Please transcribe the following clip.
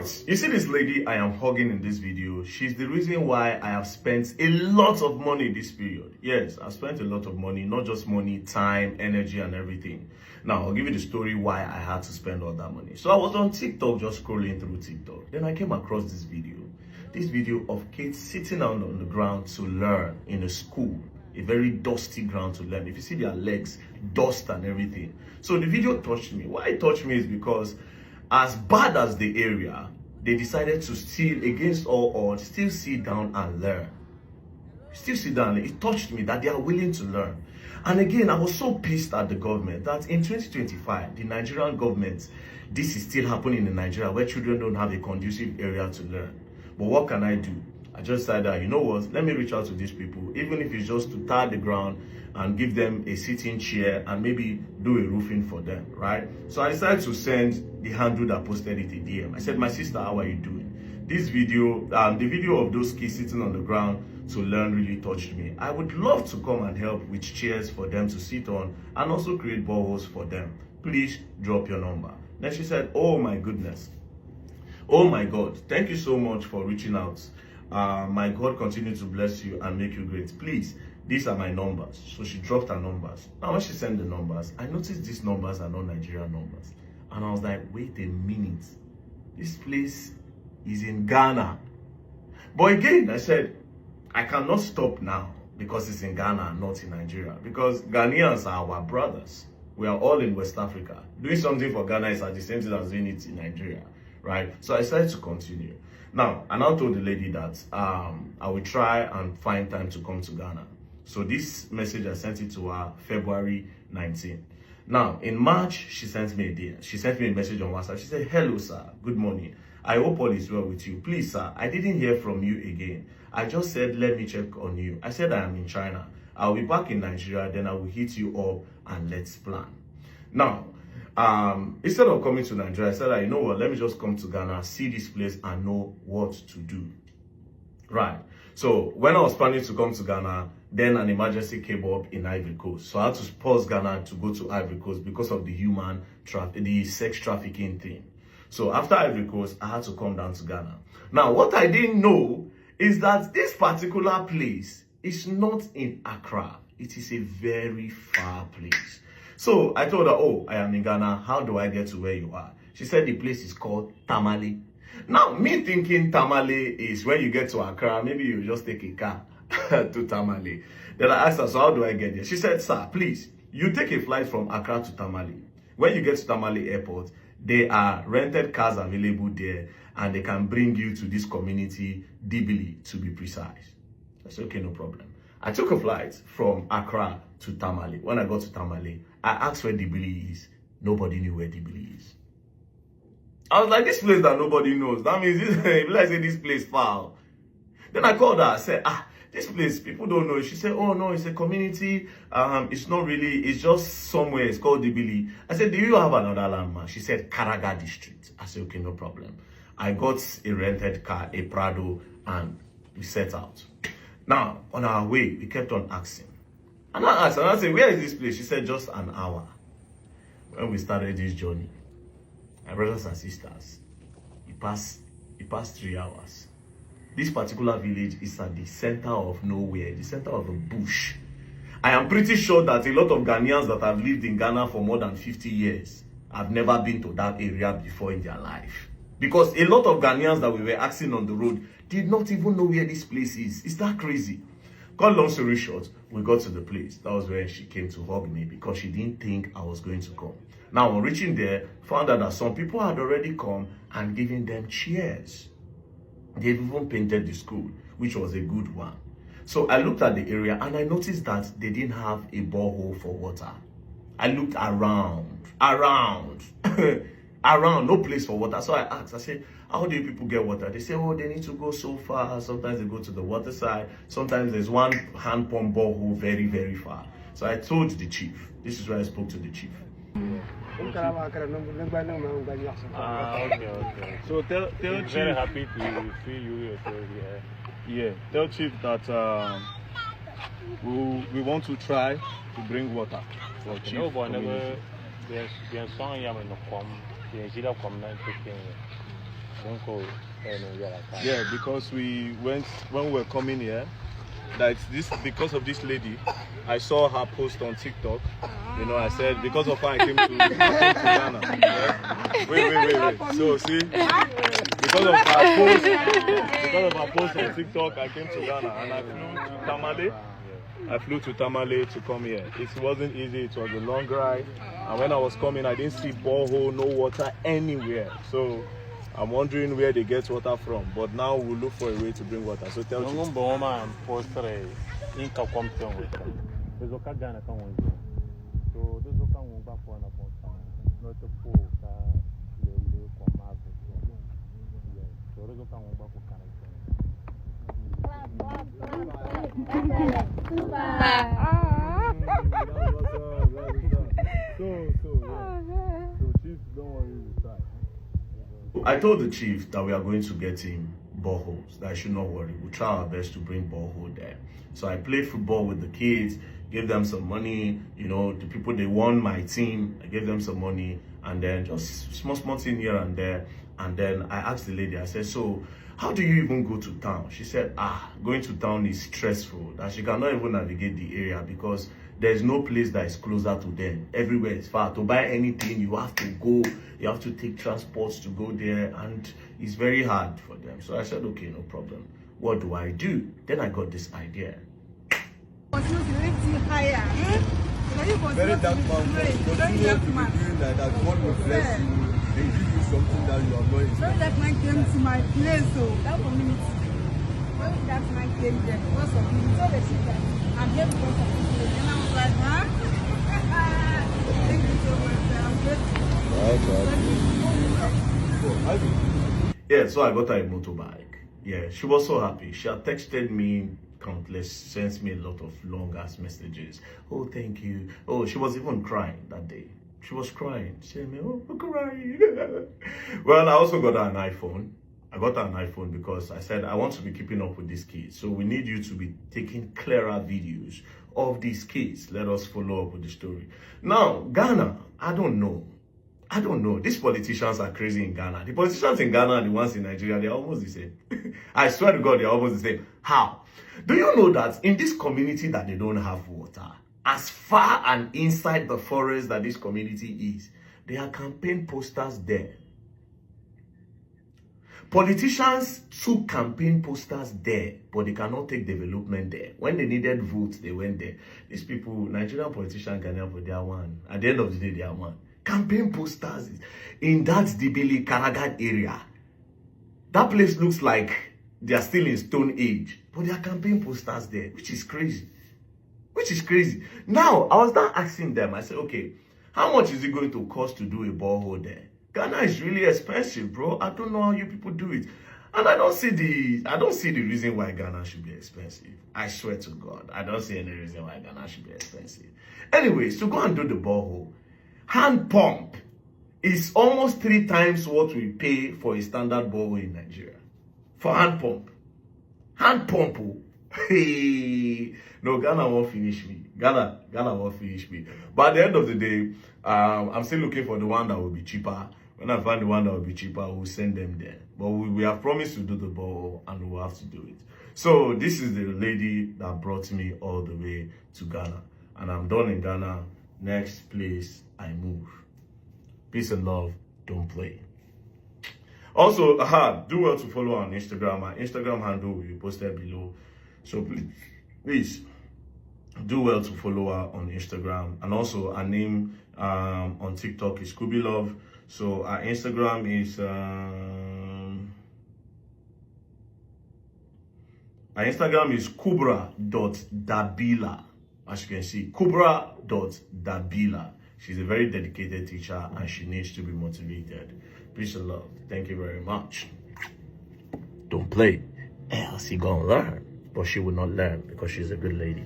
Alright, you see this lady I am hugging in this video. She's the reason why I have spent a lot of money this period. Yes, I've spent a lot of money, not just money, time, energy, and everything. Now, I'll give you the story why I had to spend all that money. So I was on TikTok, just scrolling through TikTok. Then I came across this video of kids sitting down on the ground to learn in a school, a very dusty ground to learn. If you see their legs, dust and everything. So the video touched me. Why it touched me is because as bad as the area, they decided to still, against all odds, still sit down and learn. Still sit down. It touched me that they are willing to learn. And again, I was so pissed at the government that in 2025, the Nigerian government, this is still happening in Nigeria where children don't have a conducive area to learn. But what can I do? I just said that, you know what, let me reach out to these people, even if it's just to tar the ground and give them a sitting chair and maybe do a roofing for them, right? So I decided to send the handle that posted it a DM. I said, my sister, how are you doing? This video, the video of those kids sitting on the ground to learn really touched me. I would love to come and help with chairs for them to sit on and also create boreholes for them. Please drop your number. Then she said, oh my goodness. Oh my God, thank you so much for reaching out. My God continue to bless you and make you great. Please, these are my numbers. So she dropped her numbers. Now when she sent the numbers, I noticed these numbers are not Nigerian numbers. And I was like, wait a minute. This place is in Ghana. But again, I said, I cannot stop now because it's in Ghana and not in Nigeria. Because Ghanaians are our brothers. We are all in West Africa. Doing something for Ghana is at the same time as doing it in Nigeria. Right? So I decided to continue. Now, I now told the lady that I will try and find time to come to Ghana. So this message, I sent it to her February 19. Now, in March, she sent me a message on WhatsApp. She said, hello, sir. Good morning. I hope all is well with you. Please, sir, I didn't hear from you again. I just said, let me check on you. I said, I am in China. I'll be back in Nigeria. Then I will hit you up and let's plan. Now, instead of coming to Nigeria, I said, you know what, let me just come to Ghana, see this place and know what to do. Right. So when I was planning to come to Ghana, then an emergency came up in Ivory Coast. So I had to pause Ghana to go to Ivory Coast because of the sex trafficking thing. So after Ivory Coast, I had to come down to Ghana. Now, what I didn't know is that this particular place is not in Accra. It is a very far place. So I told her, oh, I am in Ghana. How do I get to where you are? She said the place is called Tamale. Now, me thinking Tamale is when you get to Accra, maybe you just take a car to Tamale. Then I asked her, so how do I get there? She said, sir, please, you take a flight from Accra to Tamale. When you get to Tamale Airport, there are rented cars available there and they can bring you to this community, Dibili, to be precise. I said, okay, no problem. I took a flight from Accra to Tamale. When I got to Tamale, I asked where Dibili is. Nobody knew where Dibili is. I was like, this place that nobody knows. That means let's say this place far. Then I called her. I said, this place, people don't know. She said, oh no, it's a community. It's not really, it's just somewhere. It's called Dibili. I said, do you have another landmark? She said, Karaga District. I said, okay, no problem. I got a rented car, a Prado, and we set out. Now, on our way, we kept on asking. And I asked, and I said, where is this place? She said, just an hour. When we started this journey, my brothers and sisters, it passed 3 hours. This particular village is at the center of nowhere, the center of a bush. I am pretty sure that a lot of Ghanaians that have lived in Ghana for more than 50 years have never been to that area before in their life. Because a lot of Ghanaians that we were asking on the road did not even know where this place is. Is that crazy? Cut long story short, we got to the place. That was where she came to hug me because she didn't think I was going to come. Now, on reaching there, found out that some people had already come and given them chairs. They've even painted the school, which was a good one. So I looked at the area and I noticed that they didn't have a borehole for water. I looked around, no place for water. So I asked, I said, how do you people get water? They say, oh, they need to go so far. Sometimes they go to the water side. Sometimes there's one hand pump borehole very, very far. So I told the chief. This is where I spoke to the chief. Okay. So tell Chief. Very happy to see you here. Yeah, tell Chief that we want to try to bring water for Chief community. Don't call Yeah, because when we were coming here, that this because of this lady, I saw her post on TikTok. You know, I said because of her I came to Ghana. Yeah? Wait. So see, because of her post on TikTok, I came to Ghana and I flew to Tamale. I flew to Tamale to come here. It wasn't easy. It was a long ride, and when I was coming, I didn't see borehole, no water anywhere. So I'm wondering where they get water from. But now we'll look for a way to bring water. So tell me. I told the chief that we are going to get him boreholes, that I should not worry. We'll try our best to bring borehole there. So I played football with the kids, gave them some money, you know, the people, they won my team, I gave them some money, and then just small thing here and there. And then I asked the lady, I said, so how do you even go to town? She said, going to town is stressful, that she cannot even navigate the area because there's no place that is closer to them. Everywhere is far. To buy anything, you have to go, you have to take transports to go there, and it's very hard for them. So I said, okay, no problem. What do I do? Then I got this idea. Very dark man, continue to be doing like that. God will bless you and give you something that you are not expecting. When that man came to my place, so that community, when that man came there, because of me, so they said that I'm here because of this place. And I was like, huh? Thank you so much. I'm grateful. Yeah, so I got her a motorbike. Yeah, she was so happy. She had texted me countless, sent me a lot of long ass messages. Oh, thank you. Oh, she was even crying that day. She was crying. She said, oh, I'm crying. Well, I also got her an iPhone. I got her an iPhone because I said, I want to be keeping up with these kids. So we need you to be taking clearer videos of these kids. Let us follow up with the story. Now, Ghana, I don't know. These politicians are crazy in Ghana. The politicians in Ghana and the ones in Nigeria, they're almost the same. I swear to God, they're almost the same. How? Do you know that in this community that they don't have water, as far and inside the forest that this community is, there are campaign posters there. Politicians took campaign posters there, but they cannot take development there. When they needed votes, they went there. These people, Nigerian politicians can help with their one. At the end of the day, they are one. Campaign posters in that Dibili Karagat area. That place looks like they are still in Stone Age, but there are campaign posters there, which is crazy. Now, I was now asking them, I said, okay, how much is it going to cost to do a borehole there? Ghana is really expensive, bro. I don't know how you people do it. And I don't see the reason why Ghana should be expensive. I swear to God, I don't see any reason why Ghana should be expensive. Anyways, to go and do the borehole, hand pump is almost 3 times what we pay for a standard borehole in Nigeria. For hand pump. Hand pump. Hey. No, Ghana won't finish me. Ghana won't finish me. But at the end of the day, I'm still looking for the one that will be cheaper. When I find the one that will be cheaper, we'll send them there. But we have promised to do the borehole and we'll have to do it. So this is the lady that brought me all the way to Ghana. And I'm done in Ghana. Next place I move. Peace and love. Don't play. Also, do well to follow on Instagram. My Instagram handle will be posted below. So please do well to follow her on Instagram. And also our name on TikTok is Scooby Love. So our Instagram is kubra.dabila. As you can see, kubra.dabila. She's a very dedicated teacher and she needs to be motivated. Peace and love. Thank you very much. Don't play, else you're gonna learn. But she will not learn because she's a good lady.